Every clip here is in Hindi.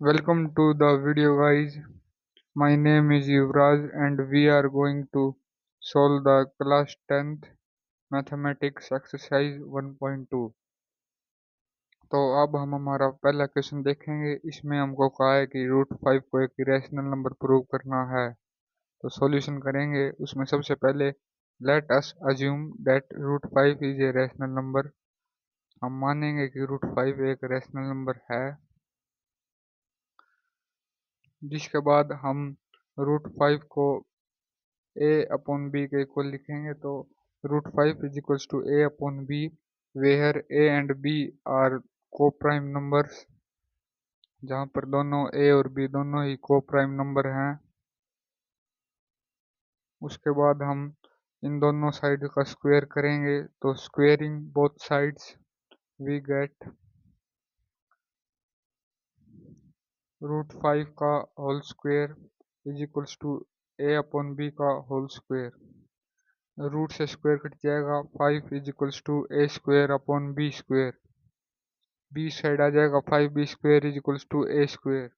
Welcome to the video guys. My name is Yuvraj and we are going to solve the class 10th mathematics exercise 1.2। तो अब हम हमारा पहला क्वेश्चन देखेंगे। इसमें हमको कहा है कि रूट 5 को एक इरेशनल नंबर प्रूव करना है। तो सॉल्यूशन करेंगे। उसमें सबसे पहले let us assume that root 5 is a rational number. हम मानेंगे कि रूट 5 एक रैशनल नंबर है, जिसके बाद हम रूट 5 को a अपॉन बी के इक्वल लिखेंगे। तो root 5 is equals to a upon B, where a and b are coprime numbers, जहाँ पर दोनों a और b दोनों ही को प्राइम नंबर हैं। उसके बाद हम इन दोनों साइड का स्क्वायर करेंगे। तो squaring both sides we get root 5 का whole square is equals to a upon B का होल स्क्वायर। रूट से स्क्वायर कट जाएगा। 5 is equals to a square upon b square. B side आ जाएगा 5b square is equals to a square.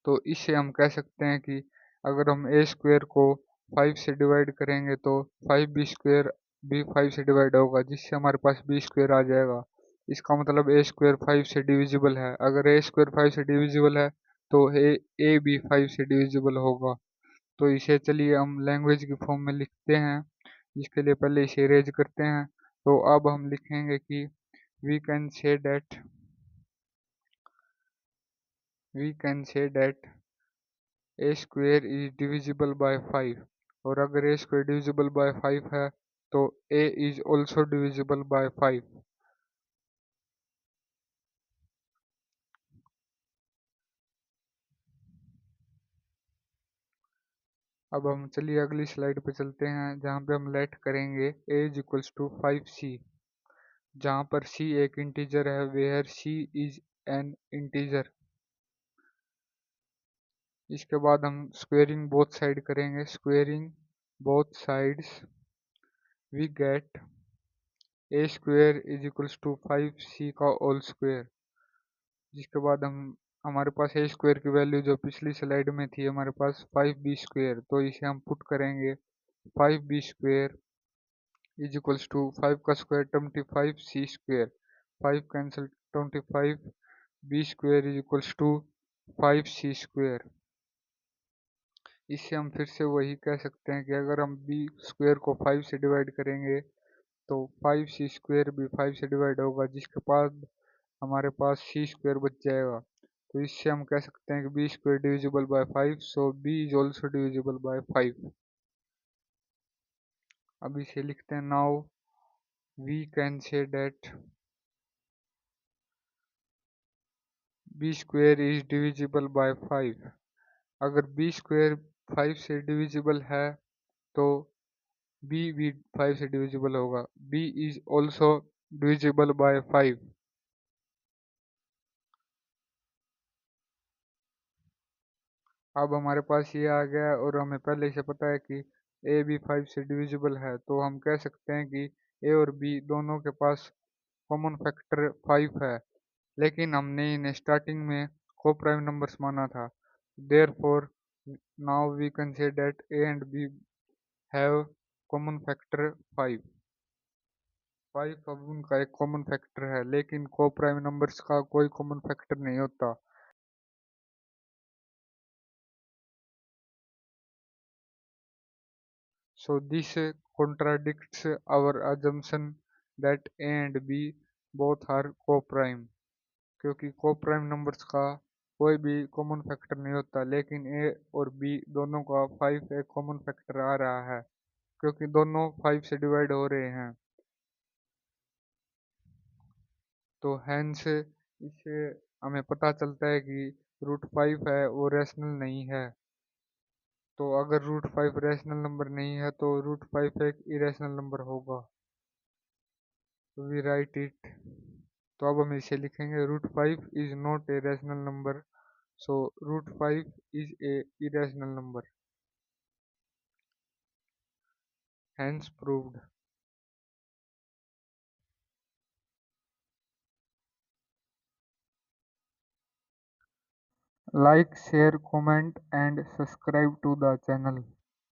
तो इससे हम कह सकते हैं कि अगर हम a स्क्वायर को 5 से डिवाइड करेंगे तो 5b स्क्वायर भी 5 से डिवाइड होगा, जिससे हमारे पास b स्क्वायर आ जाएगा। इसका मतलब a स्क्वायर 5 से डिविजिबल है। अगर a स्क्वायर 5 से डिविजिबल है तो a भी 5 से डिविजिबल होगा। तो इसे चलिए हम लैंग्वेज की फॉर्म में लिखते हैं, जिसके लिए पहले इसे इरेज करते हैं। तो अब हम लिखेंगे कि we can say that a square is divisible by 5। और अगर a square divisible by 5 है तो a is also divisible by 5। अब हम चलिए अगली स्लाइड पे चलते हैं, जहाँ पे हम लेट करेंगे a is equals to 5c, जहाँ पर c एक इंटीजर है, where c is an integer। इसके बाद हम स्क्वेयरिंग बोथ साइड करेंगे। Squaring both sides we get a square is equals to 5c का होल स्क्वेयर। जिसके बाद हमारे पास a स्क्वेयर की वैल्यू जो पिछली स्लाइड में थी हमारे पास 5b स्क्वेयर, तो इसे हम पुट करेंगे। 5b square is equals to 5 का square 25c square, 5 cancel 25, b square is equals to 5c square. इससे हम फिर से वही कह सकते हैं कि अगर हम b स्क्वेयर को 5 से डिवाइड करेंगे तो 5c स्क्वेयर भी 5 से डिवाइड होगा, जिसके बाद हमारे पास c स्क्वेयर बच जाएगा। तो इससे हम कह सकते हैं कि b square divisible by 5, so b is also divisible by 5। अब इसे लिखते हैं। Now we can say that b square is divisible by 5। अगर b स्क्वेयर 5 से डिविजिबल है तो b भी 5 से डिविजिबल होगा। b is also divisible by 5। अब हमारे पास ये आ गया और हमें पहले से पता है कि a भी 5 से डिविजिबल है, तो हम कह सकते हैं कि a और b दोनों के पास कॉमन फैक्टर 5 है, लेकिन हमने इन्हें स्टार्टिंग में को प्राइम नंबर्स माना था। Therefore now we can say that a and b have common factor 5। 5 अब उनका एक कॉमन फैक्टर है, लेकिन को प्राइम नंबर्स का कोई कॉमन फैक्टर नहीं होता। So this contradicts our assumption that a and b both are co-prime, क्योंकि co-prime numbers का कोई भी कॉमन फैक्टर नहीं होता, लेकिन a और b दोनों का 5 एक कॉमन फैक्टर आ रहा है, क्योंकि दोनों 5 से डिवाइड हो रहे हैं। तो हैंस इससे हमें पता चलता है कि रूट 5 है वो रैशनल नहीं है। तो अगर रूट 5 रैशनल नंबर नहीं है तो रूट 5 एक इरेशनल नंबर होगा। तो वी राइट इट। तो अब हम इसे लिखेंगे। Root 5 is not a rational number, so root 5 is a irrational number, hence proved. Like, share, comment and subscribe to the channel.